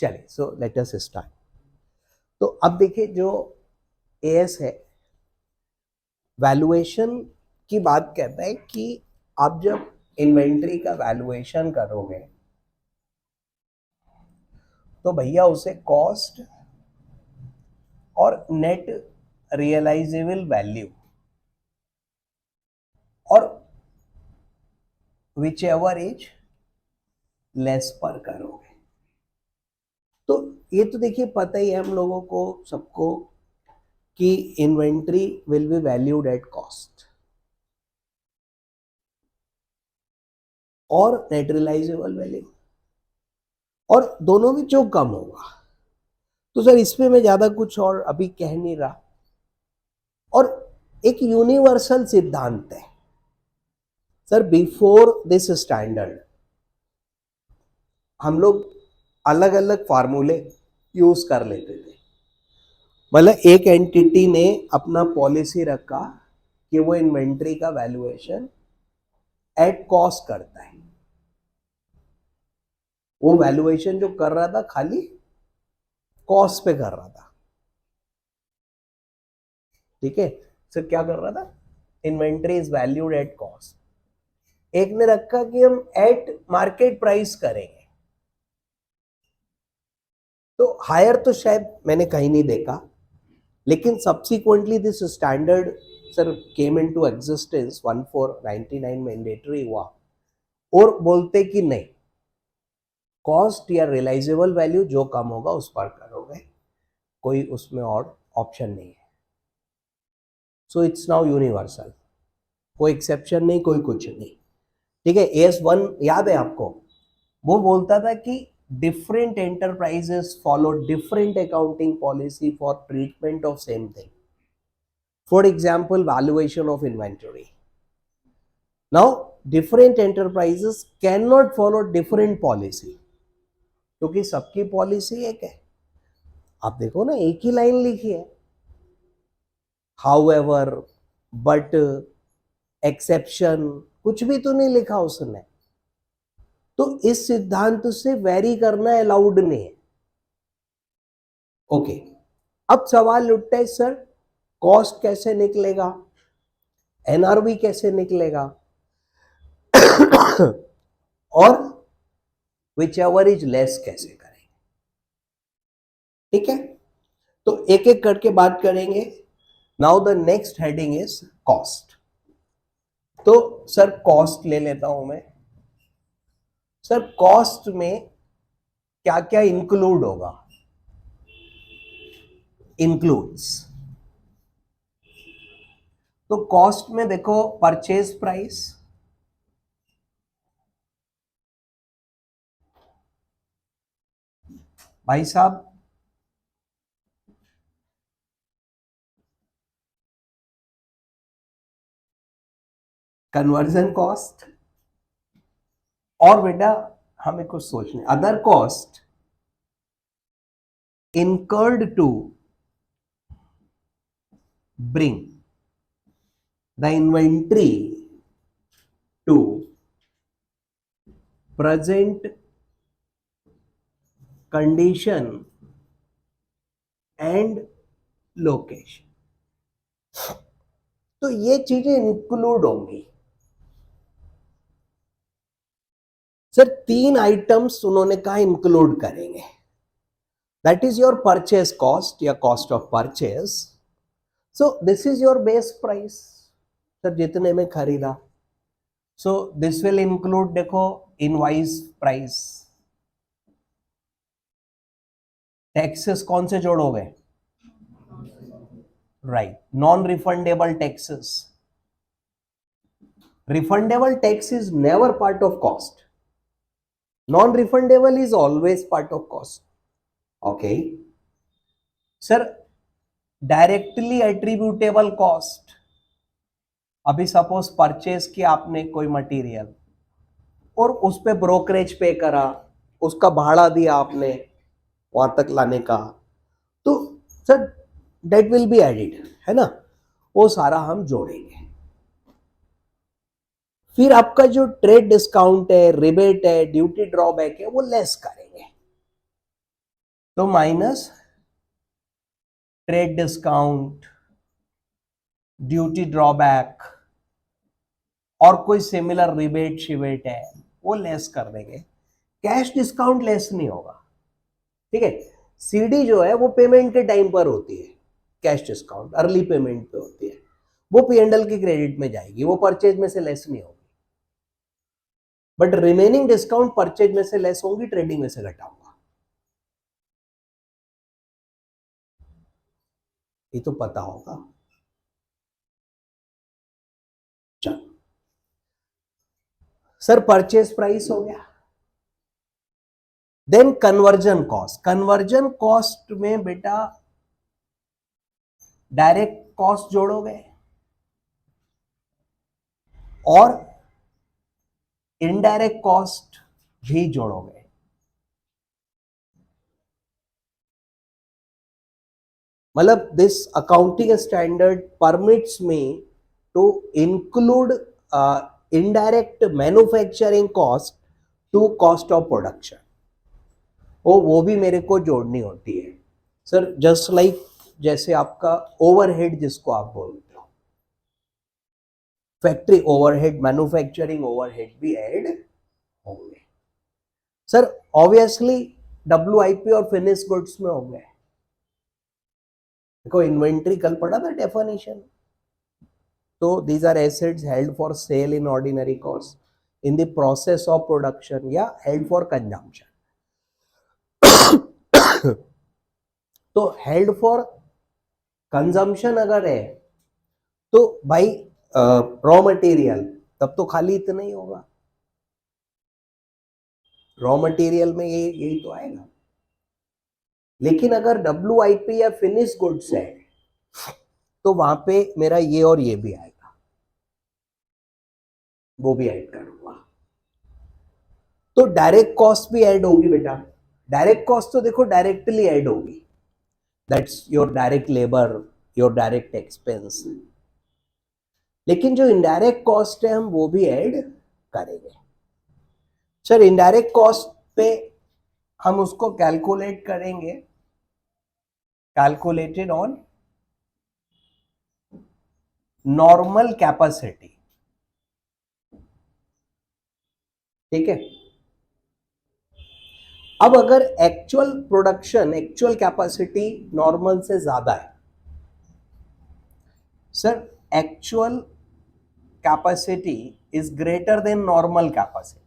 चलिए, so let us start. तो अब देखिए, जो एएस है, वैल्यूएशन की बात कहता है कि आप जब इन्वेंट्री का वैल्यूएशन करोगे तो भैया उसे कॉस्ट और नेट रियलाइजेबल वैल्यू और विच एवर इज लेस पर करोगे। तो ये तो देखिए पता ही है हम लोगों को सबको कि inventory will be valued at cost और नेट रियलाइजेबल वैल्यू, और दोनों में जो कम होगा। तो सर इसमें मैं ज्यादा कुछ और अभी कह नहीं रहा, और एक यूनिवर्सल सिद्धांत है सर। बिफोर दिस स्टैंडर्ड हम लोग अलग अलग फार्मूले यूज कर लेते थे। मतलब एक एंटिटी ने अपना पॉलिसी रखा कि वो इन्वेंट्री का वैल्यूएशन एट कॉस्ट करता है। वो वैल्यूएशन जो कर रहा था खाली कॉस्ट पे कर रहा था। ठीक है सर, क्या कर रहा था? Inventory is valued at cost. एक ने रखा कि हम एट मार्केट प्राइस करेंगे। तो हायर तो शायद मैंने कहीं नहीं देखा, लेकिन subsequently this standard sir came into existence 1499 mandatory हुआ, और बोलते कि नहीं, कॉस्ट या रियलाइजेबल वैल्यू जो कम होगा उस पर करोगे, कोई उसमें और ऑप्शन नहीं है। सो इट्स नाउ यूनिवर्सल, कोई एक्सेप्शन नहीं, कोई कुछ नहीं। ठीक है, AS1 याद है आपको? वो बोलता था कि different enterprises follow different accounting policy for treatment of same thing. For example, valuation of inventory. Now different enterprises can not follow different policy, क्योंकि सबकी पॉलिसी एक है। आप देखो ना, एक ही लाइन लिखी है, हाउएवर, बट, एक्सेप्शन, कुछ भी तो नहीं लिखा उसने। तो इस सिद्धांत से वेरी करना अलाउड नहीं है। ओके, अब सवाल उठता है सर, कॉस्ट कैसे निकलेगा, एनआरवी कैसे निकलेगा, और विच एवर इज लेस कैसे करेंगे? ठीक है, तो एक एक करके बात करेंगे। Now the next heading is cost. तो सर कॉस्ट ले लेता हूं मैं। सर कॉस्ट में क्या क्या इंक्लूड होगा? इंक्लूड्स, तो कॉस्ट में देखो, परचेज प्राइस, भाई साहब, कन्वर्जन कॉस्ट, और बेटा हमें कुछ सोचने, other cost incurred to bring the inventory to present condition and location। तो ये चीजें इंक्लूड होंगी। सर तीन आइटम्स उन्होंने कहा इंक्लूड करेंगे, that is your purchase cost या cost of purchase. So this is your base price, sir जितने में खरीदा। सो दिस विल इंक्लूड, देखो, इनवाइस प्राइस। टैक्सेस कौन से जोड़ोगे? Right, non refundable taxes. Refundable tax is never part of cost. Non-refundable is always part of cost. Okay. Sir, directly attributable cost. अभी suppose purchase किया आपने कोई material और उस पे ब्रोकरेज पे करा, उसका भाड़ा दिया आपने वहां तक लाने का, तो sir that will be added, है ना? वो सारा हम जोड़ेंगे। फिर आपका जो ट्रेड डिस्काउंट है, रिबेट है, ड्यूटी ड्रॉबैक है, वो लेस करेंगे। तो minus trade discount, duty drawback और कोई सिमिलर रिबेट शिबेट है वो लेस कर देंगे। कैश डिस्काउंट लेस नहीं होगा, ठीक है। सीडी जो है वो पेमेंट के टाइम पर होती है, कैश डिस्काउंट अर्ली पेमेंट पे होती है, वो P&L के क्रेडिट में जाएगी, वो परचेज में से लेस नहीं होगी। बट रिमेनिंग डिस्काउंट परचेज में से लेस होंगी, ट्रेडिंग में से घटाऊंगा। ये तो पता होगा। चलो सर, परचेज प्राइस हो गया। Then conversion cost. Conversion cost में बेटा डायरेक्ट कॉस्ट जोड़ोगे और इनडायरेक्ट कॉस्ट भी जोड़ोगे। मतलब this accounting standard permits me to include indirect manufacturing cost to cost of production, वो भी मेरे को जोड़नी होती है सर। जस्ट लाइक जैसे आपका ओवरहेड जिसको आप बोलते हो, फैक्ट्री ओवरहेड, मैन्युफैक्चरिंग ओवरहेड भी ऐड होंगे सर। ऑब्वियसली WIP और फिनिश गुड्स में होंगे। देखो इन्वेंट्री कल पढ़ा था डेफिनेशन, तो these are assets held for sale in ordinary cost in the process of production या हेल्ड फॉर कंजम्पशन। तो हेल्ड फॉर कंजम्पशन अगर है तो भाई रॉ मटेरियल, तब तो खाली इतना ही होगा, रॉ मटेरियल में यही तो आएगा। लेकिन अगर WIP या फिनिश गुड्स है तो वहां पे मेरा ये और ये भी आएगा, वो भी ऐड करूंगा। तो डायरेक्ट कॉस्ट भी ऐड होगी बेटा। डायरेक्ट कॉस्ट तो देखो डायरेक्टली ऐड होगी, that's your direct labour, your direct expense. लेकिन जो इनडायरेक्ट कॉस्ट है हम वो भी ऐड करेंगे सर। इनडायरेक्ट कॉस्ट पे हम उसको कैलकुलेट करेंगे, कैलकुलेटेड ऑन नॉर्मल कैपेसिटी, ठीक है। अब अगर actual production, actual capacity normal से ज्यादा है sir, actual capacity is greater than normal capacity,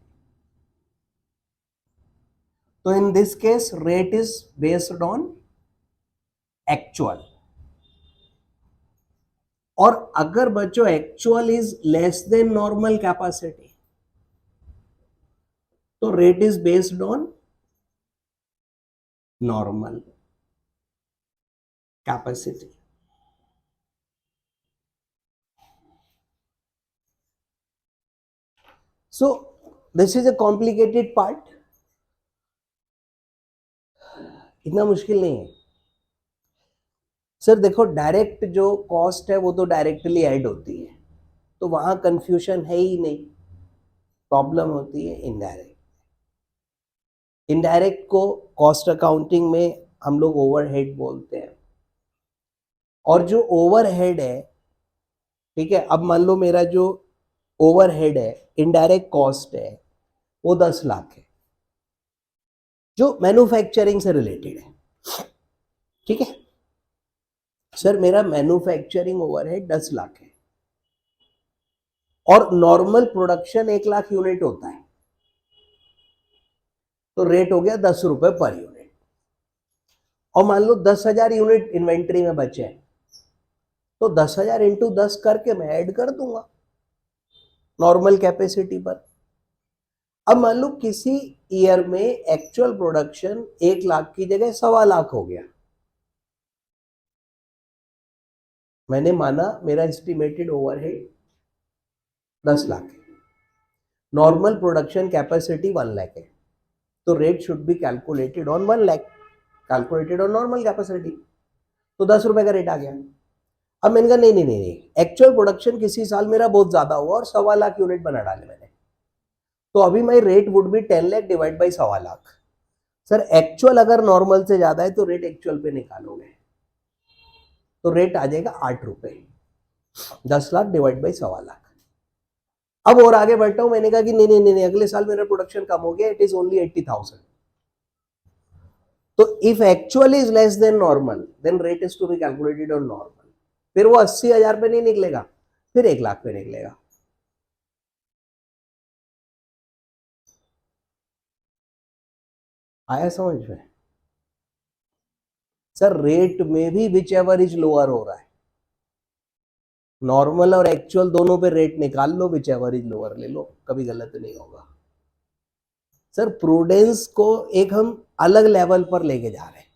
तो in this case rate is based on actual. और अगर बच्चों actual is less than normal capacity तो rate is based on normal capacity. So this is a complicated part, इतना मुश्किल नहीं है sir. देखो डायरेक्ट जो कॉस्ट है वो तो डायरेक्टली ऐड होती है, तो वहां कंफ्यूजन है ही नहीं। प्रॉब्लम होती है इनडायरेक्ट। इनडायरेक्ट को कॉस्ट अकाउंटिंग में हम लोग ओवरहेड बोलते हैं। और जो ओवरहेड है, ठीक है, अब मान लो मेरा जो ओवरहेड है, इनडायरेक्ट कॉस्ट है, वो 10 लाख है जो मैन्युफैक्चरिंग से रिलेटेड है, ठीक है सर। मेरा मैन्युफैक्चरिंग ओवरहेड 10 लाख है और नॉर्मल प्रोडक्शन 1 लाख यूनिट होता है, तो रेट हो गया 10 रुपए पर यूनिट। और मान लो 10,000 यूनिट इन्वेंट्री में बचे हैं, तो 10,000 इंटू 10 करके मैं ऐड कर दूंगा नॉर्मल कैपेसिटी पर। अब मान लो किसी ईयर में एक्चुअल प्रोडक्शन 1 लाख की जगह 1.25 लाख हो गया, मैंने माना मेरा एस्टिमेटेड ओवरहेड 10 लाख है, नॉर्मल प्रोडक्शन कैपेसिटी 1 लाख है, तो rate should be calculated on 1 lakh, calculated on normal capacity, तो 10 रुपए का रेट आ गया। अब मैंने कहा नहीं नहीं नहीं, एक्चुअल प्रोडक्शन किसी साल मेरा बहुत ज्यादा हुआ और 1.25 लाख यूनिट बना डाले मैंने, तो अभी my rate would be 10 lakh divide by 1.25 lakh. Sir actual अगर नॉर्मल से ज्यादा है तो रेट एक्चुअल पे निकालोगे तो रेट आ जाएगा 8 रुपए, 10 लाख डिवाइड बाई 1.25 लाख। अब और आगे बढ़ता हूं, मैंने कहा कि नहीं नहीं नहीं, अगले साल मेरा प्रोडक्शन कम हो गया, इट इज ओनली 80,000। तो if actual is less than normal then rate is to be calculated on normal. फिर वो 80,000 पे नहीं निकलेगा, फिर 1 लाख पे निकलेगा। आया समझ में? सर रेट में भी विच एवर इज लोअर हो रहा है, नॉर्मल और एक्चुअल दोनों पे रेट निकाल लो, विच एवर इज लोअर ले लो, कभी गलत नहीं होगा। सर प्रूडेंस को एक हम अलग लेवल पर लेके जा रहे हैं।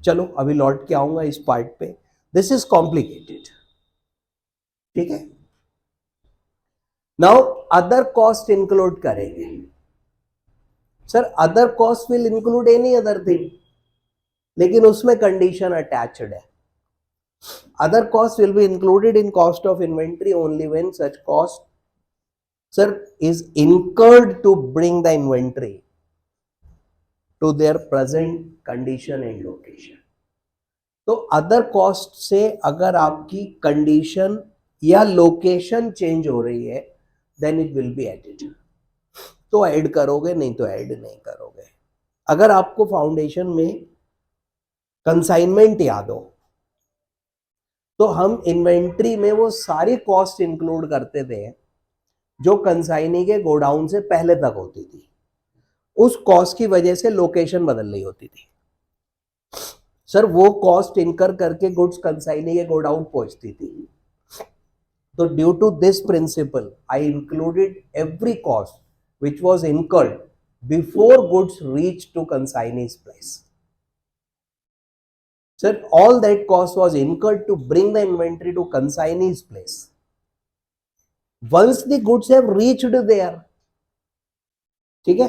चलो अभी लौट के आऊंगा इस पार्ट पे, दिस इज कॉम्प्लिकेटेड, ठीक है। नाउ अदर कॉस्ट इंक्लूड करेंगे। Sir other cost will include any other thing, लेकिन उसमें कंडीशन अटैच्ड है। Other cost will be included in cost of inventory only when such cost sir is incurred to bring the inventory to their present condition and location। तो other cost से अगर आपकी condition या location change हो रही है then it will be added, तो add करोगे, नहीं तो ऐड नहीं करोगे। अगर आपको फाउंडेशन में कंसाइनमेंट याद हो तो हम इन्वेंट्री में वो सारी कॉस्ट इंक्लूड करते थे जो कंसाइनी के गोडाउन से पहले तक होती थी। उस कॉस्ट की वजह से लोकेशन बदल रही होती थी। सर वो कॉस्ट इनकर करके गुड्स कंसाइनी के गोडाउन पहुंचती थी। तो due to this principle I included every cost which was incurred before goods reach to consignee's place. Sir all that cost was incurred to bring the inventory to consignee's place once the goods have reached there। ठीक है,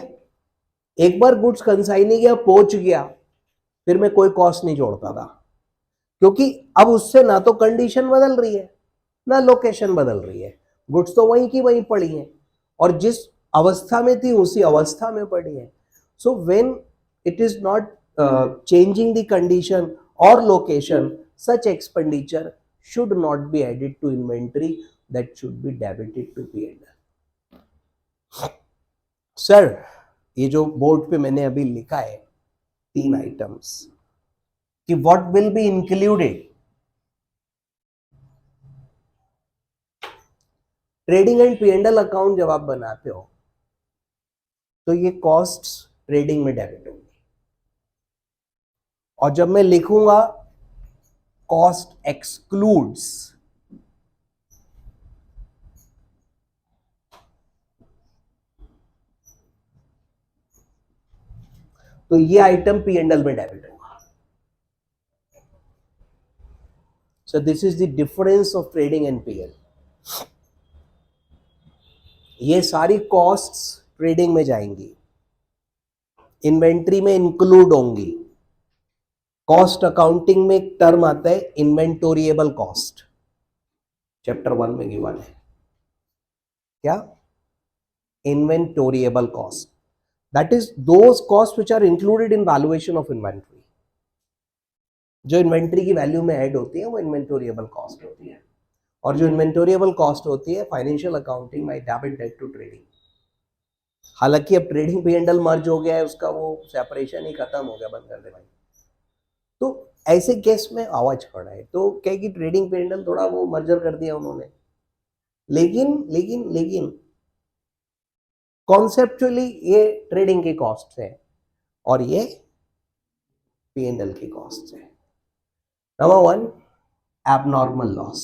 एक बार goods consignee गया, पहुंच गया, फिर मैं कोई cost नहीं जोड़ता था, क्योंकि अब उससे ना तो कंडीशन बदल रही है ना लोकेशन बदल रही है, गुड्स तो वहीं की वहीं पड़ी हैं और जिस अवस्था में थी उसी अवस्था में पड़ी है। So when it is not changing the condition और location, such expenditure should not be added to inventory, that should be debited to P&L। Sir ये जो बोर्ड पे मैंने अभी लिखा है 3 आइटम्स कि what will be included, trading and P&L account जब आप बनाते हो तो ये कॉस्ट्स ट्रेडिंग में डेबिट होंगी, और जब मैं लिखूंगा कॉस्ट एक्सक्लूड्स, तो ये आइटम P&L में डेबिट होगा। सो this is the difference of trading and P&L। ये सारी कॉस्ट्स ट्रेडिंग में जाएंगी, इन्वेंट्री में इंक्लूड होंगी। कॉस्ट अकाउंटिंग में एक टर्म आता है इन्वेंटोरिएबल कॉस्ट, चैप्टर 1 में गिवन है। क्या? इन्वेंटोरिएबल cost, that is those costs which are included in valuation of inventory। जो इन्वेंट्री की वैल्यू में ऐड होती है वो इन्वेंटोरिएबल कॉस्ट होती है, और जो इन्वेंटोरिएबल कॉस्ट होती है फाइनेंशियल अकाउंटिंग में डेबिट डेट टू ट्रेडिंग। हालांकि अब ट्रेडिंग P&L मर्ज हो गया है, उसका वो सेपरेशन ही खत्म हो गया, बंद कर दे भाई। तो ऐसे केस में आवाज खड़ा है, तो क्या कि ट्रेडिंग P&L थोड़ा वो मर्जर कर दिया उन्होंने, लेकिन लेकिन लेकिन कॉन्सेप्चुअली ये ट्रेडिंग की कॉस्ट है और ये P&L की कॉस्ट है। Number 1, abnormal loss.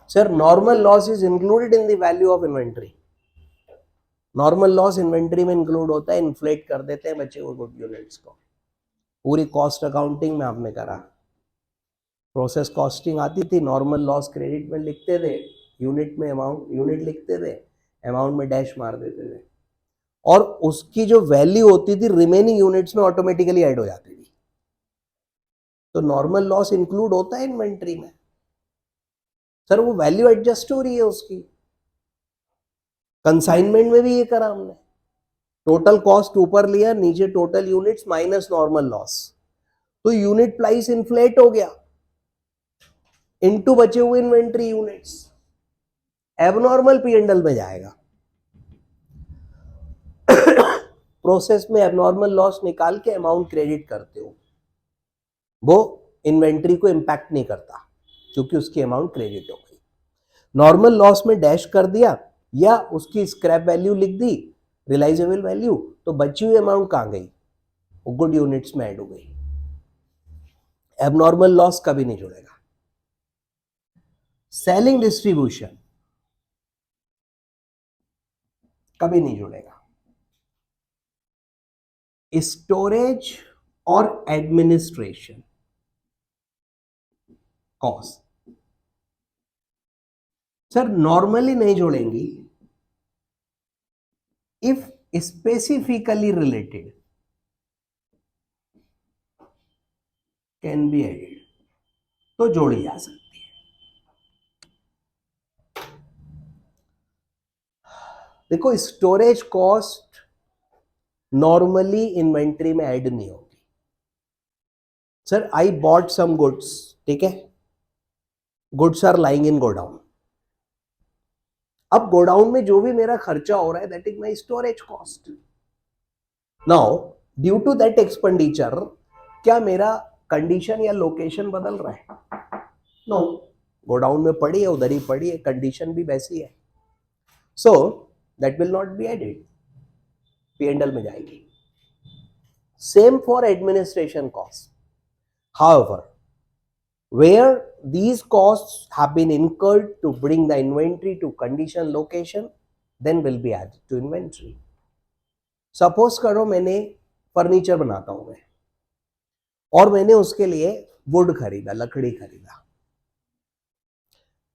Sir normal loss is included in the value of inventory. Normal loss inventory में इंक्लूड होता है, इन्फ्लेट कर देते हैं बच्चे को गुड यूनिट्स को। पूरी कॉस्ट अकाउंटिंग में आपने करा, प्रोसेस कॉस्टिंग आती थी, नॉर्मल लॉस क्रेडिट में लिखते थे, यूनिट में अमाउंट, यूनिट लिखते थे, अमाउंट में डैश मार देते थे, और उसकी जो वैल्यू होती थी रिमेनिंग यूनिट्स में ऑटोमेटिकली ऐड हो जाती थी। तो नॉर्मल लॉस इंक्लूड होता है इन्वेंट्री में। सर वो वैल्यू एडजस्ट हो रही है उसकी। कंसाइनमेंट में भी ये करा हमने, टोटल कॉस्ट ऊपर लिया, नीचे total units minus normal loss, तो यूनिट प्राइस इन्फ्लेट हो गया इनटू बचे हुए इन्वेंट्री यूनिट्स, एबनॉर्मल पी&एल में जाएगा। प्रोसेस में एबनॉर्मल लॉस निकाल के अमाउंट क्रेडिट करते हो, वो इन्वेंट्री को इंपैक्ट नहीं करता क्योंकि उसकी अमाउंट क्रेडिट हो गई। नॉर्मल लॉस में डैश कर दिया या उसकी स्क्रैप वैल्यू लिख दी, रियलाइजेबल वैल्यू, तो बची हुई अमाउंट कहां गई, वो गुड यूनिट्स में ऐड हो गई। एबनॉर्मल लॉस कभी नहीं जुड़ेगा। सेलिंग डिस्ट्रीब्यूशन कभी नहीं जुड़ेगा। स्टोरेज और एडमिनिस्ट्रेशन कॉस्ट सर नॉर्मली नहीं जोड़ेंगी, if specifically related can be added, तो जोड़ी जा सकती है। देखो स्टोरेज कॉस्ट नॉर्मली इन्वेंट्री में ऐड नहीं होगी। Sir I bought some goods, ठीक है, goods are lying in godown, अब गोडाउन में जो भी मेरा खर्चा हो रहा है that is my storage cost. Now due to that expenditure क्या मेरा कंडीशन या लोकेशन बदल रहा है? नो, गोडाउन में पड़ी है, उधर ही पड़ी है, कंडीशन भी वैसी है, so that will not be added, P and L में जाएगी। Same for administration cost, however where these costs have been incurred to bring the inventory to condition location then will be added to inventory. Suppose करो मैंने furniture बनाता हूं मैं, और मैंने उसके लिए वुड खरीदा, लकड़ी खरीदा,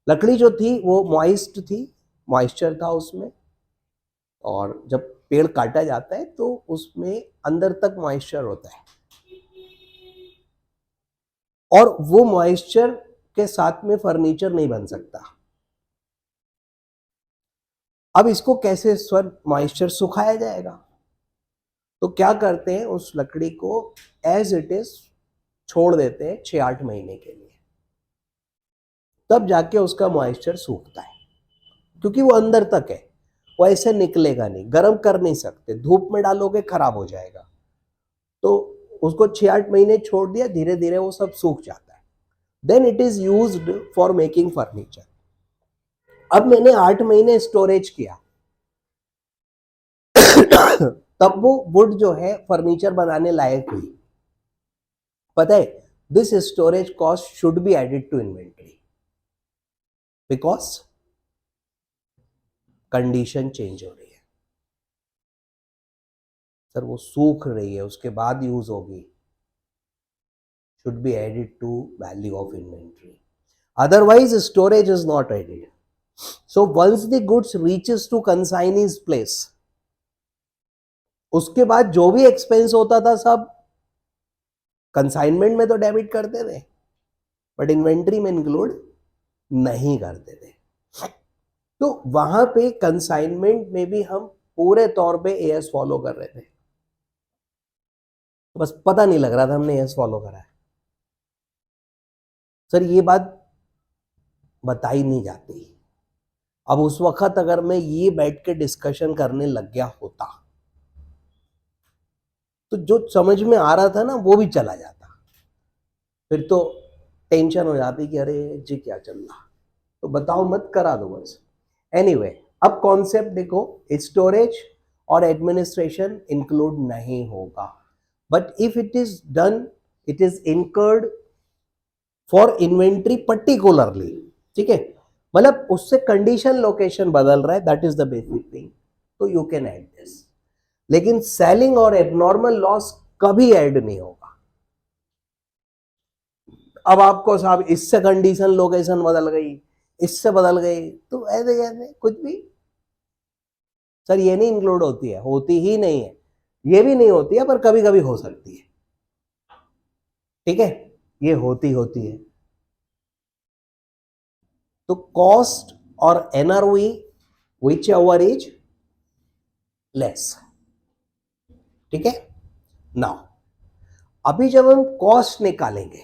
लकड़ी जो थी वो मॉइस्ट थी, मॉइस्चर था उसमें, और जब पेड़ काटा जाता है तो उसमें अंदर तक मॉइस्चर होता है, और वो मॉइस्चर के साथ में फर्नीचर नहीं बन सकता। अब इसको कैसे सर मॉइस्चर सुखाया जाएगा? तो क्या करते हैं, उस लकड़ी को एज इट इज छोड़ देते हैं 6-8 महीने के लिए, तब जाके उसका मॉइस्चर सूखता है, क्योंकि वो अंदर तक है, वो ऐसे निकलेगा नहीं, गर्म कर नहीं सकते, धूप में डालोगे खराब हो जाएगा, तो उसको 6-8 महीने छोड़ दिया, धीरे धीरे वो सब सूख जाता है, then it is used for making furniture. अब मैंने 8 महीने स्टोरेज किया तब वो वुड जो है फर्नीचर बनाने लायक हुई। पता है, this storage cost should be added to inventory because condition change हो रही है। सर वो सूख रही है, उसके बाद यूज होगी, should be added to value of inventory, otherwise storage is not added. So once the goods reaches to consignee's place, उसके बाद जो भी एक्सपेंस होता था सब कंसाइनमेंट में तो डेबिट करते थे, बट इन्वेंट्री में इंक्लूड नहीं करते थे। तो वहां पे कंसाइनमेंट में भी हम पूरे तौर पे एएस फॉलो कर रहे थे, बस पता नहीं लग रहा था हमने एएस फॉलो करा है। सर ये बात बताई नहीं जाती। अब उस वक्त अगर मैं ये बैठ के डिस्कशन करने लग गया होता तो जो समझ में आ रहा था ना वो भी चला जाता, फिर तो टेंशन हो जाती कि अरे जी क्या चल रहा, तो बताओ मत, करा दो बस। एनीवे, अब कॉन्सेप्ट देखो, स्टोरेज और एडमिनिस्ट्रेशन इंक्लूड नहीं होगा, but if it is done, it is incurred for inventory particularly, ठीक है, मतलब उससे कंडीशन लोकेशन बदल रहा है, that is the basic thing, तो यू कैन ऐड दिस। लेकिन सेलिंग और एबनॉर्मल लॉस कभी ऐड नहीं होगा। अब आपको साहब इससे कंडीशन लोकेशन बदल गई, इससे बदल गई, तो ऐसे कैसे कुछ भी, सर ये नहीं इंक्लूड होती है, होती ही नहीं है, ये भी नहीं होती है, पर कभी कभी हो सकती है, ठीक है, ये होती है। तो कॉस्ट और एनआरओई विच एवर इज लेस, ठीक है। नाउ अभी जब हम कॉस्ट निकालेंगे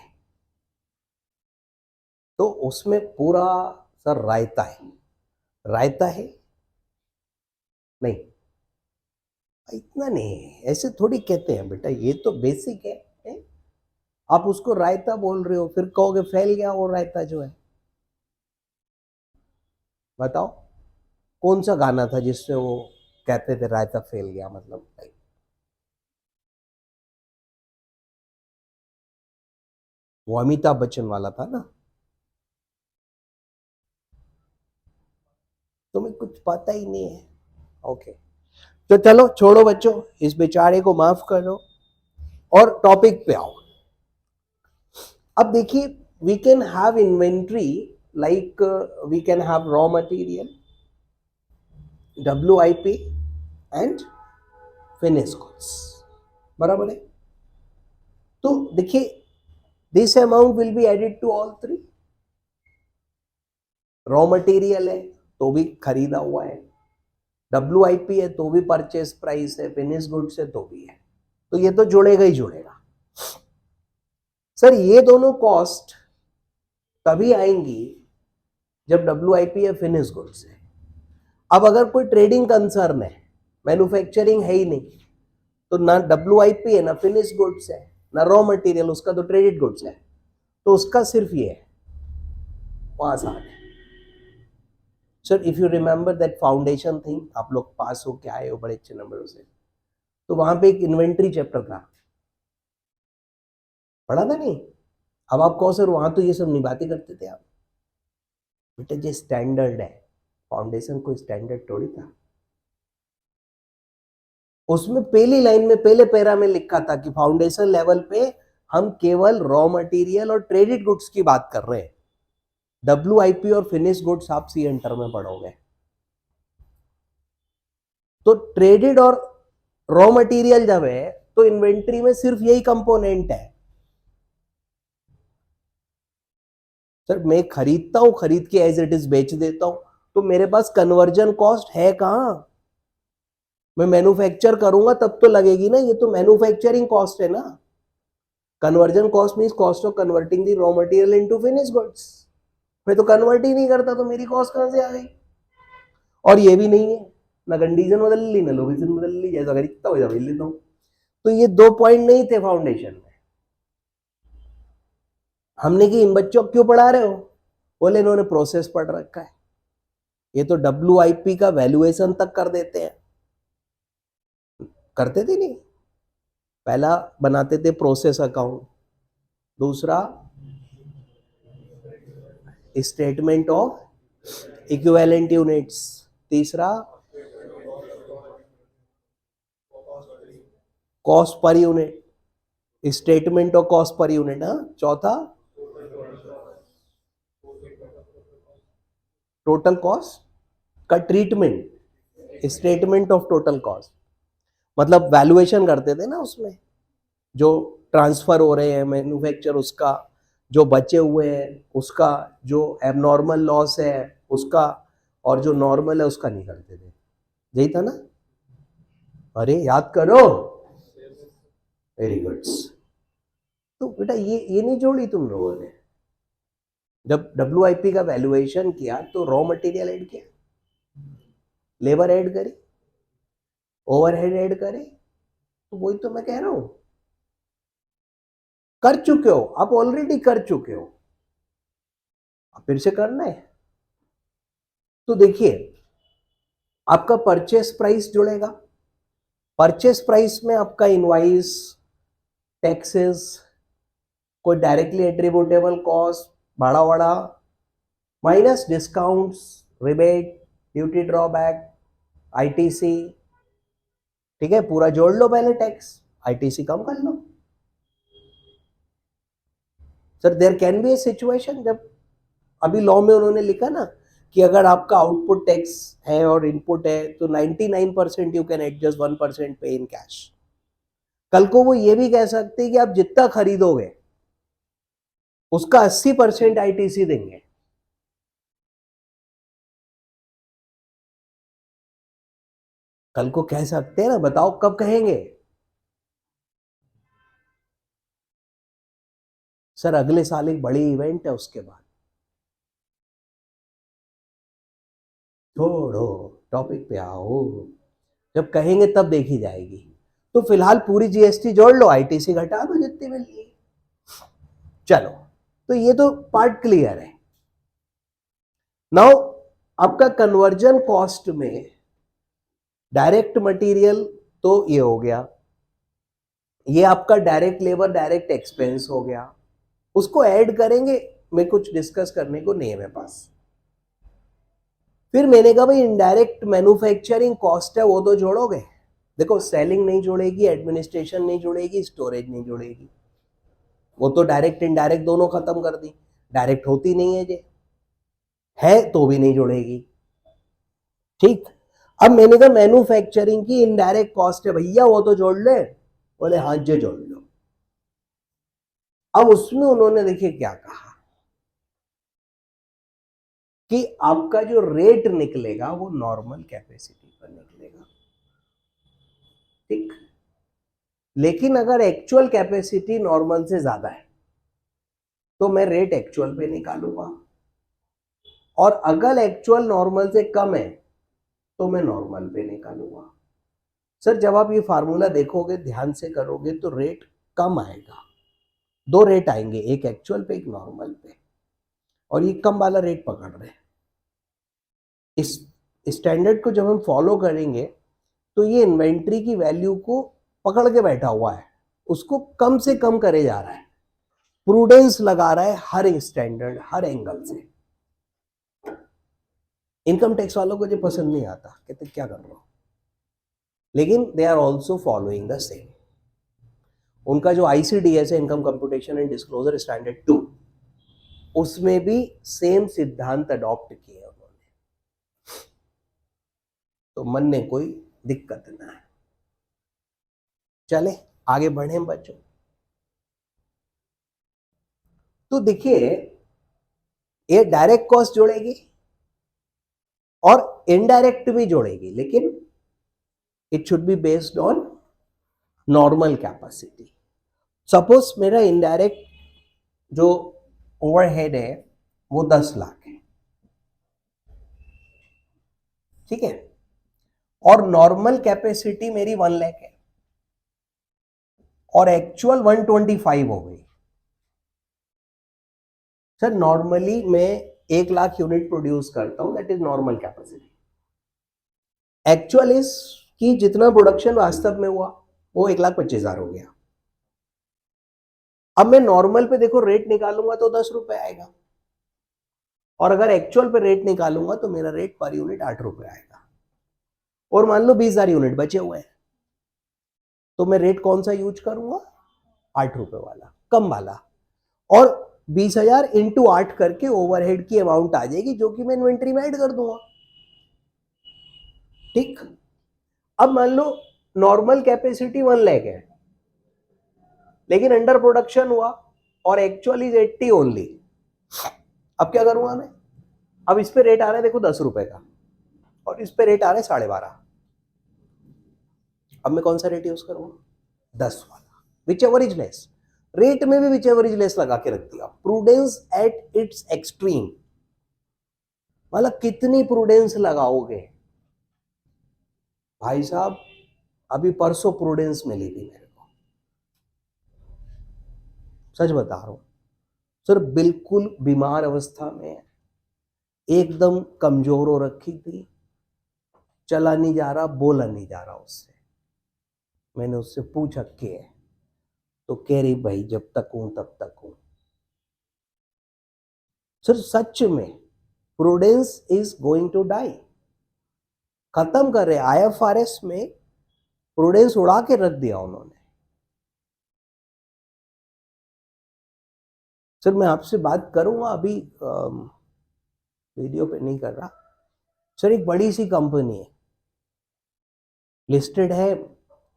तो उसमें पूरा सर रायता है, रायता है नहीं, इतना नहीं है, ऐसे थोड़ी कहते हैं बेटा, ये तो बेसिक है? आप उसको रायता बोल रहे हो, फिर कहोगे फैल गया वो रायता जो है। बताओ कौन सा गाना था जिससे वो कहते थे रायता फैल गया, मतलब वो अमिताभ बच्चन वाला था ना। तुम्हें कुछ पता ही नहीं है, ओके। तो चलो छोड़ो बच्चों, इस बेचारे को माफ करो और टॉपिक पे आओ। अब देखिए, we can have inventory like we can have raw material, WIP and finish goods, बराबर है। तो देखिए, this amount will be added to all three. Raw material है तो भी खरीदा हुआ है, WIP है तो भी परचेस प्राइस है, फिनिश गुड्स है तो भी है, तो ये तो जुड़ेगा ही जुड़ेगा। सर ये दोनों कॉस्ट तभी आएंगी जब WIP या फिनिश गुड्स है। अब अगर कोई ट्रेडिंग कंसर्न है, मैन्युफैक्चरिंग है ही नहीं, तो ना WIP है ना फिनिश गुड्स है ना रॉ मटेरियल, उसका तो ट्रेडेड गुड्स है, तो उसका सिर्फ ये है 5 8। Sir if you remember that foundation thing, आप लोग पास होके आए हो बड़े अच्छे नंबरों से, तो वहां पे एक इन्वेंट्री चैप्टर था, पढ़ा था नहीं? अब आप कहो सर वहां तो ये सब नहीं बातें करते थे आप। बेटा ये स्टैंडर्ड है, फाउंडेशन कोई स्टैंडर्ड थोड़ी था। उसमें पहली लाइन में पहले पैरा में लिखा था कि फाउंडेशन लेवल पे हम केवल रॉ मटेरियल और ट्रेडेड गुड्स की बात कर रहे हैं, WIP और फिनिश गुड्स आप सी एंटर में पढ़ोगे। तो ट्रेडेड और रॉ मटेरियल जब है तो इन्वेंट्री में सिर्फ यही कंपोनेंट है। सर मैं खरीदता हूं, खरीद के एज इट इज बेच देता हूं, तो मेरे पास कन्वर्जन कॉस्ट है कहां? मैं मैन्युफैक्चर करूंगा तब तो लगेगी ना, ये तो मैन्युफैक्चरिंग कॉस्ट है ना। Conversion cost means cost of converting the raw material into finish goods. मैं तो कन्वर्ट ही नहीं करता तो मेरी कॉस्ट कहां से आ गई? और ये भी नहीं है ना, कंडीशन बदल ली ना लोकेशन बदल ली, जैसा खरीदता हूं वैसा बेच लेता हूं। तो ये 2 पॉइंट नहीं थे फाउंडेशन में। हमने कि इन बच्चों को क्यों पढ़ा रहे हो? बोले इन्होंने प्रोसेस पढ़ रखा है, ये तो WIP का वैल्यूएशन तक कर देते हैं। करते थे नहीं, पहला बनाते थे प्रोसेस अकाउंट, दूसरा स्टेटमेंट ऑफ इक्विवेलेंट यूनिट्स, तीसरा cost per unit, statement of cost per unit, हाँ, चौथा टोटल कॉस्ट का treatment, statement of total cost. मतलब वैल्यूएशन करते थे ना उसमें, जो ट्रांसफर हो रहे हैं मैन्युफैक्चर उसका, जो बचे हुए हैं उसका, जो एबनॉर्मल लॉस है उसका, और जो नॉर्मल है उसका नहीं करते थे। यही था ना? अरे याद करो, वेरी गुड। तो बेटा ये नहीं जोड़ी तुम लोगों ने। जब WIP का वैल्यूएशन किया तो रॉ मटेरियल ऐड किया, लेबर ऐड करी, ओवरहेड ऐड करे, तो वही तो मैं कह रहा हूं, कर चुके हो आप, ऑलरेडी कर चुके हो, अब फिर से करना है। तो देखिए, आपका परचेस प्राइस जुड़ेगा, परचेस प्राइस में आपका इनवाइस, टैक्सेस, कोई डायरेक्टली एट्रीब्यूटेबल कॉस्ट, भाड़ा वाड़ा, minus discounts, rebate, duty drawback, ITC, ठीक है, पूरा जोड़ लो पहले टैक्स, ITC कम कर लो। Sir there can be a situation जब, अभी लॉ में उन्होंने लिखा ना कि अगर आपका आउटपुट टैक्स है और इनपुट है तो 99% यू कैन एडजस्ट, 1% पे इन कैश। कल को वो ये भी कह सकते हैं कि आप जितना खरीदोगे उसका 80% ITC देंगे, कल को कह सकते हैं ना, बताओ कब कहेंगे? सर अगले साल एक बड़ी इवेंट है, उसके बाद। छोड़ो, टॉपिक पे आओ, जब कहेंगे तब देखी जाएगी। तो फिलहाल पूरी जीएसटी जोड़ लो, आईटीसी घटा दो जितनी मिल रही है। चलो, तो ये तो पार्ट क्लियर है। नाउ आपका कन्वर्जन कॉस्ट में डायरेक्ट मटेरियल तो ये हो गया, ये आपका डायरेक्ट लेबर डायरेक्ट एक्सपेंस हो गया, उसको ऐड करेंगे, मैं कुछ डिस्कस करने को नहीं है मेरे पास। फिर मैंने कहा भाई इनडायरेक्ट मैन्युफैक्चरिंग कॉस्ट है, वो तो जोड़ोगे। देखो, सेलिंग नहीं जोड़ेगी, एडमिनिस्ट्रेशन नहीं जोड़ेगी, स्टोरेज नहीं जोड़ेगी, वो तो डायरेक्ट इनडायरेक्ट दोनों खत्म कर दी। डायरेक्ट होती नहीं है, जे है तो भी नहीं जोड़ेगी। ठीक, अब मैंने कहा मैन्युफैक्चरिंग की इनडायरेक्ट कॉस्ट है भैया, वो तो जोड़ ले। बोले हाँ जे जोड़ लो। अब उसमें उन्होंने देखिए क्या कहा कि आपका जो रेट निकलेगा वो नॉर्मल कैपेसिटी पर निकलेगा। ठीक, लेकिन अगर एक्चुअल कैपेसिटी नॉर्मल से ज्यादा है तो मैं रेट एक्चुअल पे निकालूंगा, और अगर एक्चुअल नॉर्मल से कम है तो मैं नॉर्मल पे निकालूंगा। सर जब आप ये फार्मूला देखोगे, ध्यान से करोगे, तो रेट कम आएगा। दो रेट आएंगे, एक एक्चुअल पे एक नॉर्मल पे, और ये कम वाला रेट पकड़ रहे हैं। इस स्टैंडर्ड को जब हम फॉलो करेंगे तो ये इन्वेंट्री की वैल्यू को पकड़ के बैठा हुआ है, उसको कम से कम करे जा रहा है, प्रूडेंस लगा रहा है हर स्टैंडर्ड, हर एंगल से। इनकम टैक्स वालों को जो पसंद नहीं आता, कहते क्या कर रहे हो, लेकिन they are also following the same. उनका जो आईसीडीएस है, income computation and disclosure standard 2, उसमें भी सेम सिद्धांत अडॉप्ट किए उन्होंने, तो मन में कोई दिक्कत ना है। चले आगे बढ़े बच्चों। तो देखिए, ये डायरेक्ट कॉस्ट जोड़ेगी और इनडायरेक्ट भी जोड़ेगी, लेकिन it should be based on normal capacity. Suppose मेरा इनडायरेक्ट जो ओवरहेड है वो 10 लाख है, ठीक है, और नॉर्मल कैपेसिटी मेरी 1 लाख है, और एक्चुअल 125 हो गई। सर नॉर्मली मैं 1 लाख यूनिट प्रोड्यूस करता हूं, that is normal capacity. Actual is कि जितना प्रोडक्शन वास्तव में हुआ वो 1,25,000 हो गया। अब मैं नॉर्मल पे देखो रेट निकालूंगा तो 10 रुपए आएगा, और अगर एक्चुअल पे रेट निकालूंगा तो मेरा रेट पर यूनिट 8 रुपए आएगा। और मान लो 20,000 यूनिट बचे हुए हैं, तो मैं रेट कौन सा यूज करूंगा? 8 रुपए वाला, कम वाला। और 20,000 इंटू 8 करके ओवरहेड की अमाउंट आ जाएगी, जो कि मैं इन्वेंट्री में ऐड कर दूंगा। ठीक, अब मान लो नॉर्मल कैपेसिटी 1 लाख है, लेकिन अंडर प्रोडक्शन हुआ और एक्चुअल इज 80 ओनली। अब क्या करूंगा मैं? अब इस पे रेट आ रहा है देखो 10 रुपए का, और इस पे रेट आ रहा है 12.5। अब मैं कौन सा रेट यूज करूंगा? 10 वाला, which ever is less. Rate में भी विच एवर इज लेस लगा के रख दिया, प्रूडेंस एट इट्स एक्सट्रीम। मतलब कितनी प्रूडेंस लगाओगे भाई साहब? अभी परसों प्रूडेंस मिली थी मेरे को, सच बता रहा हूं सर, बिल्कुल बीमार अवस्था में, एकदम कमजोर हो रखी थी, चला नहीं जा रहा, बोला नहीं जा रहा उससे। मैंने उससे पूछा के, तो कह रही भाई जब तक हूं तब तक हूं। सर सच में prudence is going to die. खत्म कर रहे, आईएफआरएस में प्रूडेंस उड़ा के रख दिया उन्होंने। सर मैं आपसे बात करूंगा अभी, वीडियो पे नहीं कर रहा। सर एक बड़ी सी कंपनी है, लिस्टेड है,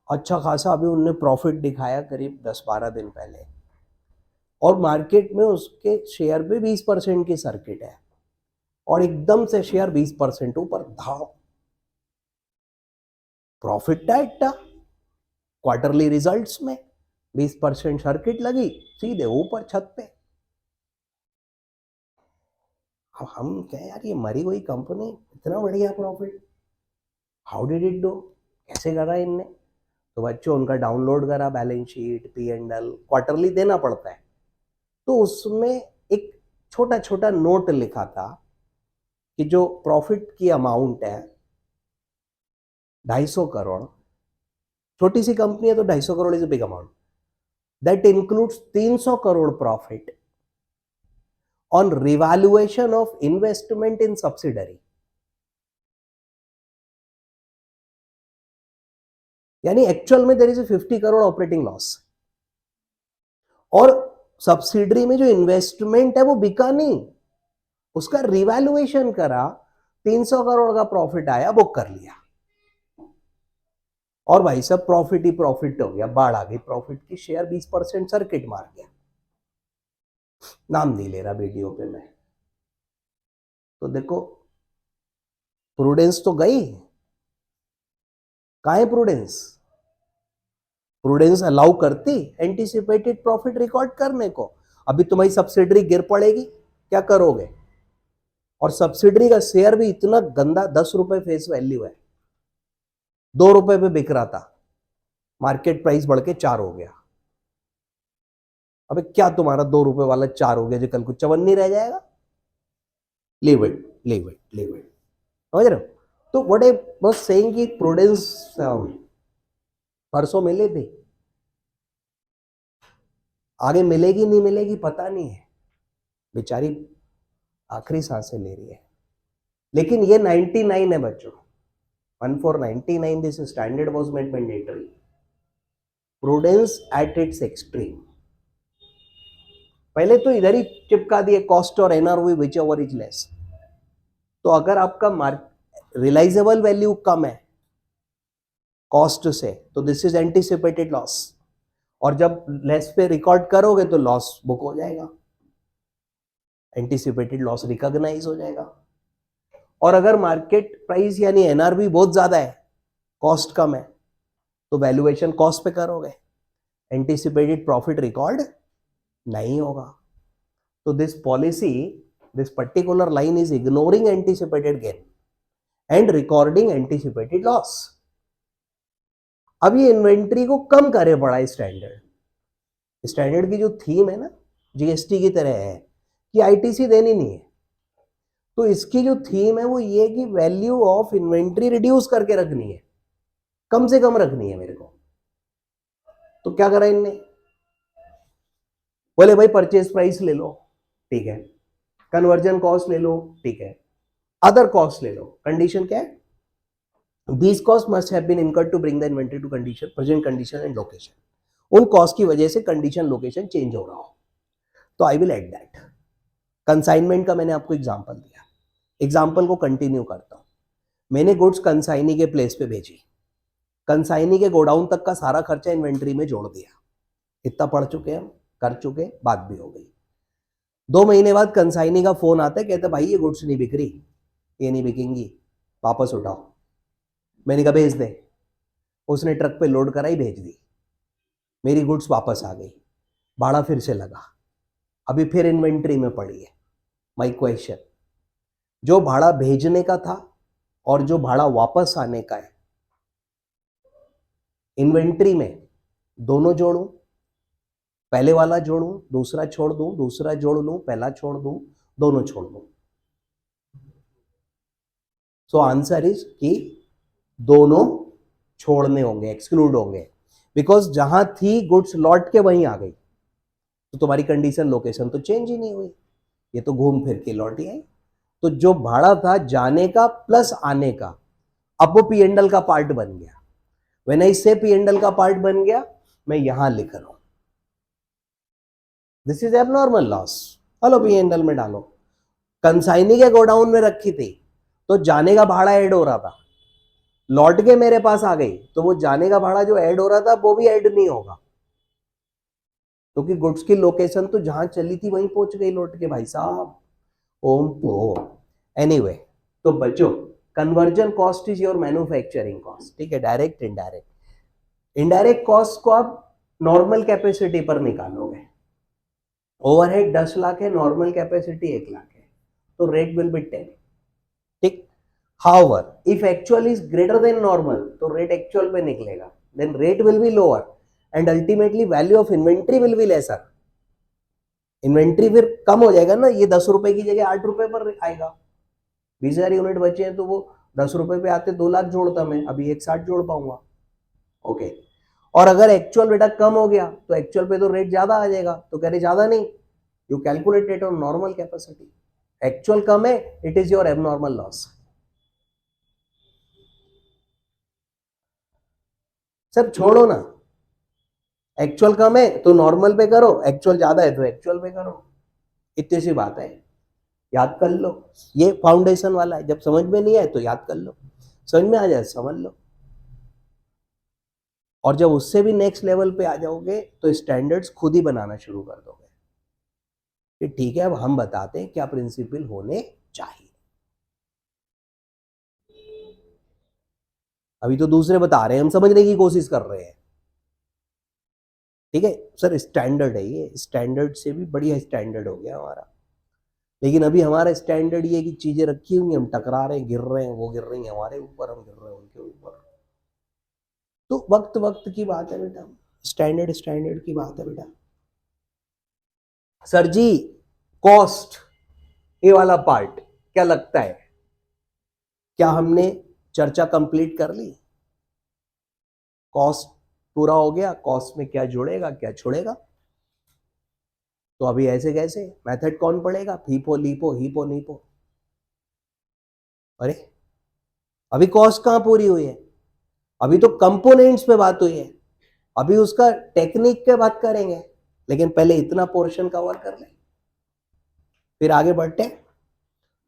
अच्छा खासा अभी उनने प्रॉफिट दिखाया करीब 10-12 दिन पहले, और मार्केट में उसके शेयर पे 20% की सर्किट है, और एकदम से शेयर 20% ऊपर धाव। प्रॉफिट था इतना, क्वार्टरली रिजल्ट्स में 20% सर्किट लगी सीधे ऊपर छत पे। अब हम कहें यार ये मरी हुई कंपनी, इतना बढ़िया profit, how did it do, कैसे करा इनने? तो बच्चों उनका डाउनलोड करा बैलेंस शीट, P&L क्वार्टरली देना पड़ता है, तो उसमें एक छोटा छोटा नोट लिखा था कि जो प्रॉफिट की अमाउंट है 250 करोड़, छोटी सी कंपनी है तो 250 crore is a big amount, that includes 300 crore profit on revaluation of investment in subsidiary. यानी एक्चुअल में there is 50 crore operating loss, और सब्सिडरी में जो इन्वेस्टमेंट है वो बिका नहीं, उसका रिवैल्यूएशन करा, 300 करोड़ का प्रॉफिट आया, बुक कर लिया, और भाई सब प्रॉफिट ही प्रॉफिट हो गया, बाढ़ आ गई प्रॉफिट की, शेयर 20% सर्किट मार गया। नाम नहीं ले रहा वीडियो पे मैं। तो देखो प्रूडेंस तो गई, कहां है प्रूडेंस? प्रूडेंस अलाउ करती एंटीसिपेटेड प्रॉफिट रिकॉर्ड करने को? अभी तुम्हारी सब्सिडरी गिर पड़ेगी, क्या करोगे? और सब्सिडरी का शेयर भी इतना गंदा, 10 रुपए फेस वैल्यू है, 2 रुपए पे बिक रहा था, मार्केट प्राइस बढ़ के 4 हो गया। अबे क्या तुम्हारा 2 रुपए वाला 4 हो गया जो कल को 54 नहीं रह जाएगा? Leave it, leave it, leave it, समझ रहे हो? तो व्हाट आई वाज सेइंग कि प्रूडेंस परसों मिले थे, आगे मिलेगी नहीं मिलेगी पता नहीं है, बेचारी आखिरी सांसें ले रही है। लेकिन ये 99 है बच्चों, 1499 this standard was made mandatory, prudence at its extreme. पहले तो इधर ही चिपका दिए कॉस्ट और एनआरओवी विच एवर इज लेस। तो अगर आपका रियलाइजेबल वैल्यू कम है कॉस्ट से, तो दिस इज एंटीसिपेटेड लॉस, और जब लेस पे रिकॉर्ड करोगे तो लॉस बुक हो जाएगा, एंटीसिपेटेड लॉस रिकॉग्नाइज हो जाएगा। और अगर मार्केट प्राइस यानी एनआरवी बहुत ज्यादा है, कॉस्ट कम है, तो वैल्यूएशन कॉस्ट पे करोगे, एंटीसिपेटेड प्रॉफिट रिकॉर्ड नहीं होगा। तो this policy, this particular line is ignoring anticipated gain and recording anticipated loss. अब ये इन्वेंट्री को कम करे पड़ा स्टैंडर्ड। स्टैंडर्ड की जो थीम है ना, जीएसटी की तरह है कि आईटीसी देनी नहीं है, तो इसकी जो थीम है वो ये कि वैल्यू ऑफ इन्वेंट्री रिड्यूस करके रखनी है, कम से कम रखनी है मेरे को। तो क्या करा इनने? बोले भाई परचेज प्राइस ले लो, ठीक है, कन्वर्जन कॉस्ट ले लो, ठीक है, अदर कॉस्ट ले लो। कंडीशन क्या है? These costs must have been incurred to bring the inventory to condition, present condition and location. उन कॉस्ट की वजह से कंडीशन लोकेशन चेंज हो रहा हो, तो I will add that. Consignment का मैंने आपको एग्जांपल दिया, एग्जांपल को कंटिन्यू करता हूं। मैंने गुड्स कंसाइनी के प्लेस पे भेजी, कंसाइनी के गोडाउन तक का सारा खर्चा इन्वेंट्री में जोड़ दिया, इतना पढ़ चुके हम, कर चुके, बात भी हो गई। 2 महीने बाद कंसाइनी का फोन आता है, कहते भाई ये गुड्स नहीं बिक रही, ये नहीं बिकेंगी, वापस उठाओ। मैंने कहा भेज दे, उसने ट्रक पे लोड कराई, भेज दी, मेरी गुड्स वापस आ गई, भाड़ा फिर से लगा, अभी फिर इन्वेंट्री में पड़ी है। माय क्वेश्चन, जो भाड़ा भेजने का था और जो भाड़ा वापस आने का है, इन्वेंट्री में दोनों जोड़ूं, पहले वाला जोड़ूं, दूसरा छोड़ दूं, दूसरा जोड़ लूं, पहला छोड़ दूं, दोनों छोड़ दूं? सो आंसर इज कि दोनों छोड़ने होंगे, एक्सक्लूड होंगे, बिकॉज जहां थी गुड्स लौट के वहीं आ गई, तो तुम्हारी कंडीशन लोकेशन तो चेंज ही नहीं हुई, ये तो घूम फिर के लौट ही आई। तो जो भाड़ा था जाने का प्लस आने का, अब वो P&L का पार्ट बन गया। व्हेन आई से P&L का पार्ट बन गया, मैं यहां लिख रहा हूं this is abnormal loss, hello P&L में डालो। कंसाइनी के गोडाउन में रखी थी तो जाने का भाड़ा ऐड हो रहा था, लौट के मेरे पास आ गई तो वो जाने का भाड़ा जो ऐड हो रहा था वो भी ऐड नहीं होगा, क्योंकि तो गुड्स की लोकेशन तो जहां चली थी वहीं पहुंच गई लौट के, भाई साहब। ओम तो एनीवे, तो बच्चों conversion cost is your manufacturing cost, ठीक है, डायरेक्ट इनडायरेक्ट। इनडायरेक्ट कॉस्ट को आप नॉर्मल कैपेसिटी पर निकालोगे, ओवरहेड 10 लाख है, नॉर्मल कैपेसिटी 1 लाख है, तो रेट विल बी 10, ठीक। However, if actual is greater than normal, तो रेट एक्चुअल पे निकलेगा, then rate will be lower and ultimately value of inventory will be lesser। Inventory फिर कम हो जाएगा ना, ये 10 रुपए की जगह 8 रुपए पर आएगा। 20,000 यूनिट बचे हैं तो वो 10 रुपए पे आते 2 लाख जोड़ता मैं, अभी 160 जोड़ पाऊंगा, ओके। और अगर एक्चुअल बेटा कम हो गया तो एक्चुअल पे तो रेट ज्यादा आ जाएगा, तो कह रहे ज्यादा नहीं, you calculate it on normal capacity. Actual कम है, it is your abnormal loss. Sir छोड़ो ना, एक्चुअल कम है तो नॉर्मल पे करो, एक्चुअल ज्यादा है तो एक्चुअल पे करो, इतनी सी बात है, याद कर लो। ये फाउंडेशन वाला है, जब समझ में नहीं आए तो याद कर लो, समझ में आ जाए समझ लो, और जब उससे भी नेक्स्ट लेवल पे आ जाओगे तो स्टैंडर्ड्स खुद ही बनाना शुरू कर दोगे कि ठीक है अब हम बताते हैं क्या प्रिंसिपल होने चाहिए। अभी तो दूसरे बता रहे हैं, हम समझने की कोशिश कर रहे हैं, ठीक है सर, स्टैंडर्ड है ये, स्टैंडर्ड से भी बढ़िया स्टैंडर्ड हो गया हमारा। लेकिन अभी हमारा स्टैंडर्ड ये कि चीजें रखी हुई, हम टकरा रहे हैं, गिर रहे हैं, वो गिर रही हैं हमारे ऊपर, हम गिर रहे हैं उनके ऊपर। तो वक्त वक्त की बात है बेटा, स्टैंडर्ड स्टैंडर्ड की बात है बेटा। सर जी कॉस्ट, ये वाला पार्ट क्या लगता है, क्या हमने चर्चा कंप्लीट कर ली? कॉस्ट पूरा हो गया, कॉस्ट में क्या जुड़ेगा क्या छोड़ेगा? तो अभी ऐसे कैसे मेथड कौन पढ़ेगा? FIFO LIFO HIFO NIFO. अरे अभी कॉस्ट कहां पूरी हुई है, अभी तो कंपोनेंट्स पे बात हुई है, अभी उसका टेक्निक पे बात करेंगे, लेकिन पहले इतना पोर्शन कवर कर ले फिर आगे बढ़ते हैं।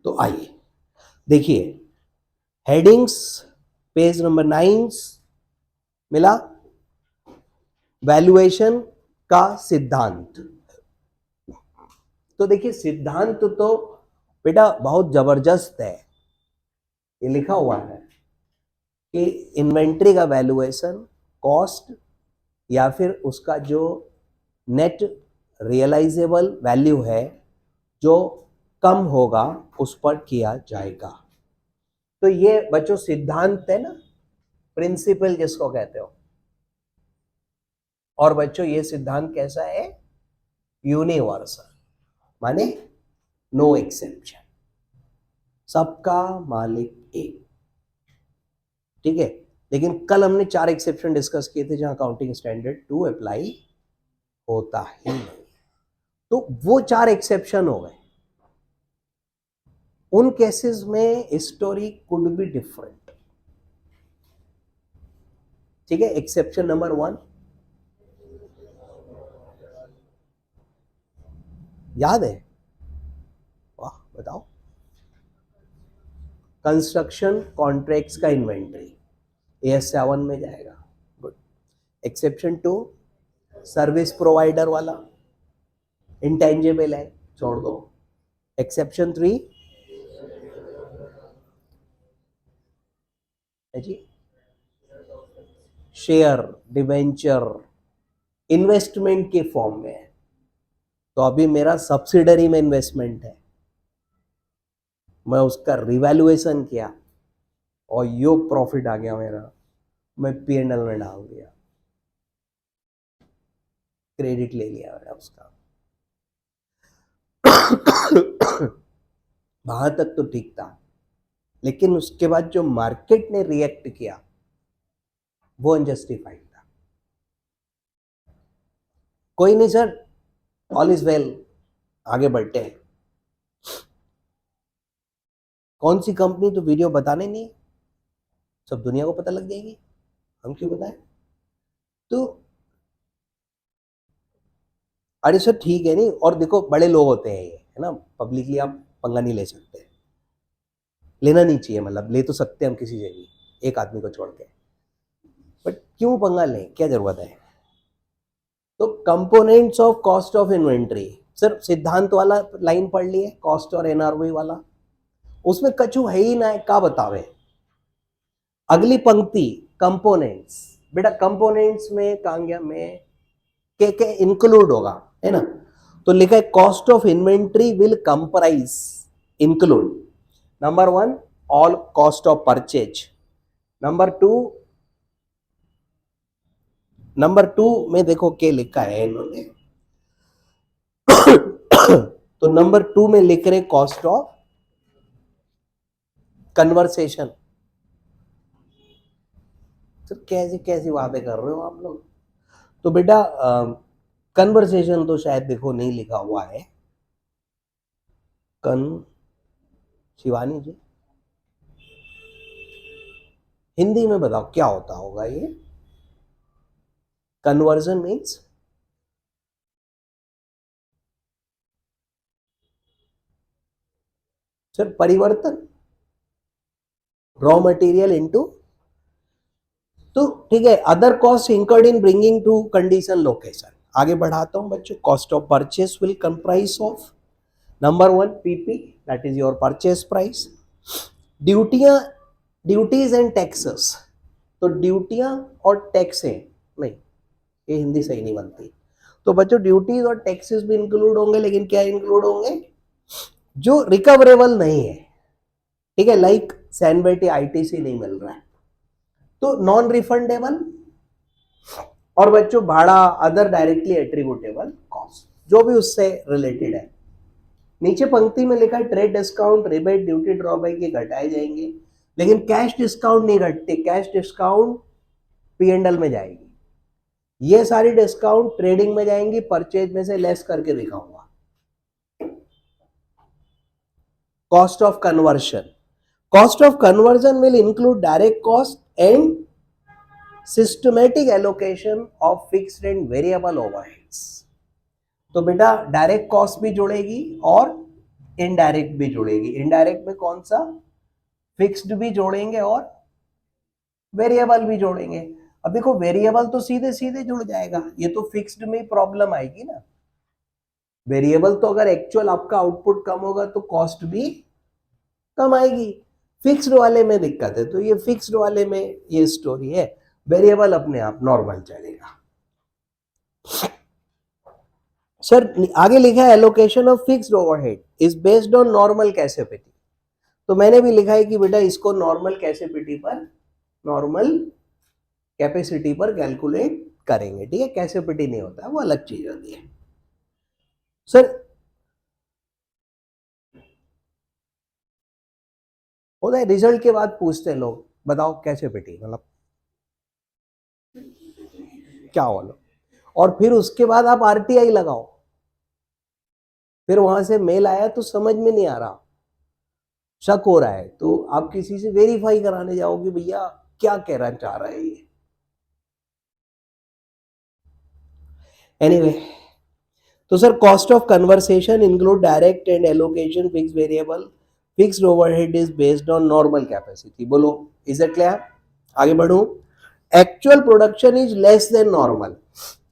तो आइए देखिए हेडिंग्स, पेज नंबर 9 मिला, वैल्यूएशन का सिद्धांत। तो देखिए सिद्धांत तो बेटा बहुत जबरदस्त है, ये लिखा हुआ है कि इन्वेंट्री का वैल्यूएशन कॉस्ट या फिर उसका जो नेट रियलाइजेबल वैल्यू है जो कम होगा उस पर किया जाएगा। तो ये बच्चों सिद्धांत है ना, प्रिंसिपल जिसको कहते हो। और बच्चों ये सिद्धांत कैसा है? यूनिवर्सल, माने नो एक्सेप्शन, सबका मालिक एक, ठीक है। लेकिन कल हमने 4 एक्सेप्शन डिस्कस किए थे जहां काउंटिंग स्टैंडर्ड 2 अप्लाई होता ही नहीं, तो वो 4 एक्सेप्शन हो गए। उन केसेस में स्टोरी कुड बी डिफरेंट, ठीक है। एक्सेप्शन नंबर 1 याद है? वाह बताओ। कंस्ट्रक्शन कॉन्ट्रैक्ट्स का इन्वेंट्री AS7 में जाएगा, गुड। एक्सेप्शन 2 सर्विस प्रोवाइडर वाला, इंटेंजिबल है, छोड़ दो। एक्सेप्शन 3 है जी शेयर डिवेंचर इन्वेस्टमेंट के फॉर्म में है, तो अभी मेरा सब्सिडरी में इन्वेस्टमेंट है, मैं उसका रिवैल्यूएशन किया और यो प्रॉफिट आ गया मेरा, मैं P&L में डाल दिया, क्रेडिट ले लिया मैंने उसका। वहां तक तो ठीक था, लेकिन उसके बाद जो मार्केट ने रिएक्ट किया वो अनजस्टिफाइड था। कोई नहीं सर, ऑल इज वेल, आगे बढ़ते हैं। कौन सी कंपनी तो वीडियो बताने नहीं है, सब दुनिया को पता लग जाएगी, हम क्यों बताएं? तो अरे सर ठीक है नहीं, और देखो बड़े लोग होते हैं ये, है ना, पब्लिकली आप पंगा नहीं ले सकते, लेना नहीं चाहिए, मतलब ले तो सकते हम किसी से भी, एक आदमी को छोड़ के, बट क्यों पंगा लें, क्या जरूरत है? तो components of cost of inventory, sir सिद्धांत वाला लाइन पढ़ लिए, कॉस्ट और NRV वाला, उसमें कछु है ही ना है, क्या बतावे? अगली पंक्ति कंपोनेंट्स, बेटा कंपोनेंट्स में कहाँ गया मैं, के इंक्लूड होगा, है ना, तो लिखा है cost of inventory will comprise include number 1 all cost of purchase, number two में देखो क्या लिखा है इन्होंने तो नंबर 2 में लिख रहे कॉस्ट ऑफ कन्वर्सेशन। तो कैसी कैसी बातें कर रहे हो आप लोग। तो बेटा कन्वर्सेशन तो शायद देखो नहीं लिखा हुआ है, शिवानी जी हिंदी में बताओ क्या होता होगा ये, कन्वर्जन मीन्स सर परिवर्तन, रॉ मटेरियल इनटू, तो ठीक है, other cost incurred in bringing to condition location. आगे बढ़ाता हूं बच्चों, cost of purchase will comprise of number 1 PP that is your purchase price, ड्यूटियां, ड्यूटीज एंड टैक्सेस, तो ड्यूटियां और टैक्सें नहीं, ये हिंदी सही नहीं बनती, तो बच्चों ड्यूटीज और टैक्सेस भी इंक्लूड होंगे, लेकिन क्या इंक्लूड होंगे, जो रिकवरेबल नहीं है, ठीक है, लाइक सैनबेटी आईटीसी नहीं मिल रहा है तो नॉन रिफंडेबल, और बच्चों भाड़ा अदर डायरेक्टली एट्रीब्यूटेबल कॉस्ट जो भी उससे रिलेटेड है। नीचे पंक्ति में लिखा है trade discount rebate duty drawback ये घटाए जाएंगे, लेकिन कैश डिस्काउंट नहीं घटते, कैश डिस्काउंट P&L में जाएगी, ये सारी डिस्काउंट ट्रेडिंग में जाएंगी, परचेज में से लेस करके दिखाऊंगा। Cost of conversion, cost of conversion will include direct cost and systematic allocation of fixed and variable overheads. तो बेटा डायरेक्ट कॉस्ट भी जुड़ेगी और इनडायरेक्ट भी जुड़ेगी, इनडायरेक्ट में कौन सा, फिक्स्ड भी जोड़ेंगे और वेरिएबल भी जोड़ेंगे। अब देखो वेरिएबल तो सीधे सीधे जुड़ जाएगा, ये तो फिक्स्ड में ही प्रॉब्लम आएगी ना, वेरिएबल तो अगर एक्चुअल आपका आउटपुट कम होगा तो कॉस्ट भी कम आएगी, फिक्स्ड वाले में दिक्कत है, तो ये फिक्स्ड वाले में ये स्टोरी है, वेरिएबल अपने आप नॉर्मल चलेगा। सर आगे लिखा है allocation of fixed overhead is based on normal capacity, तो मैंने भी लिखा है कि बेटा इसको नॉर्मल कैपेसिटी पर कैलकुलेट करेंगे, ठीक है, कैपेसिटी नहीं होता है वो अलग चीज होती है। सर होता है रिजल्ट के बाद पूछते हैं लोग बताओ कैपेसिटी मतलब क्या बोलो, और फिर उसके बाद आप आरटीआई लगाओ, फिर वहां से मेल आया तो समझ में नहीं आ रहा, शक हो रहा है, तो आप किसी से वेरीफाई कराने जाओगे भैया क्या कहना चाह रहा है ये। एनीवे तो sir cost of conversation include direct and allocation fix variable, fixed overhead is based on normal capacity, बोलो इज इट क्लियर। आगे बढ़ू, actual production is less than normal,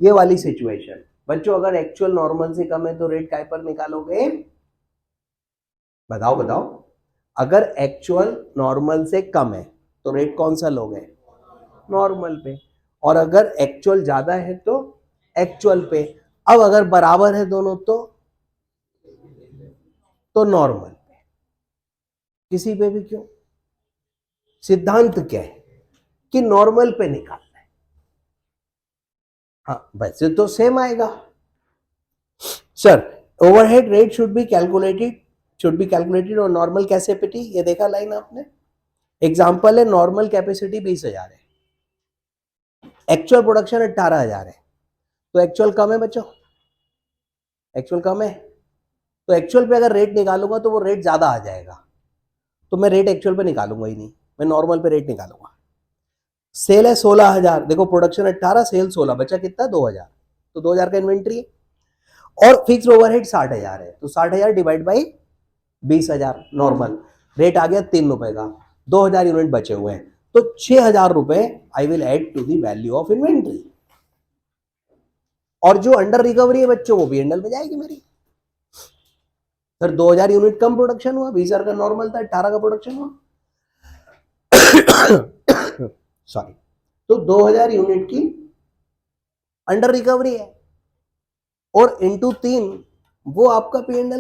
ये वाली सिचुएशन बच्चों, अगर एक्चुअल नॉर्मल से कम है तो रेट काय पर निकालोगे, बताओ बताओ, अगर एक्चुअल नॉर्मल से कम है तो रेट कौन सा लोगे, नॉर्मल पे, और अगर एक्चुअल ज्यादा है तो एक्चुअल पे, अब अगर बराबर है दोनों तो नॉर्मल पे, किसी पे भी क्यों, सिद्धांत क्या है कि नॉर्मल पे निकालना है, हाँ वैसे तो सेम आएगा। Sir overhead rate should be calculated और नॉर्मल कैपेसिटी, ये देखा लाइन आपने, एग्जांपल है नॉर्मल कैपेसिटी 20,000 है, एक्चुअल प्रोडक्शन 18,000 है, तो एक्चुअल कम है बच्चों, एक्चुअल कम है, तो एक्चुअल पे अगर रेट निकालूंगा तो वो रेट ज्यादा आ जाएगा, तो मैं रेट एक्चुअल पे निकालूंगा ही नहीं, मैं नॉर्मल पे रेट निकालूंगा। सेल है 16,000, देखो प्रोडक्शन 18 सेल 16, बचा कितना 2,000, तो 2,000 का इन्वेंट्री है, और फिक्स ओवरहेड 60,000 है, तो 60,000 डिवाइड बाई 20,000 नॉर्मल, रेट आ गया 3 रुपए का, 2,000 यूनिट बचे हुए हैं, तो 6,000 रुपए I will add to the value of inventory, और जो अंडर रिकवरी है बच्चों वो भी एंडल में जाएगी मेरी। सर 2,000 यूनिट कम प्रोडक्शन हुआ, 20,000 का नॉर्मल था, 18 का प्रोडक्शन हुआ सॉरी, तो 2000 यूनिट की अंडर रिकवरी है और इनटू 3 वो आपका P&L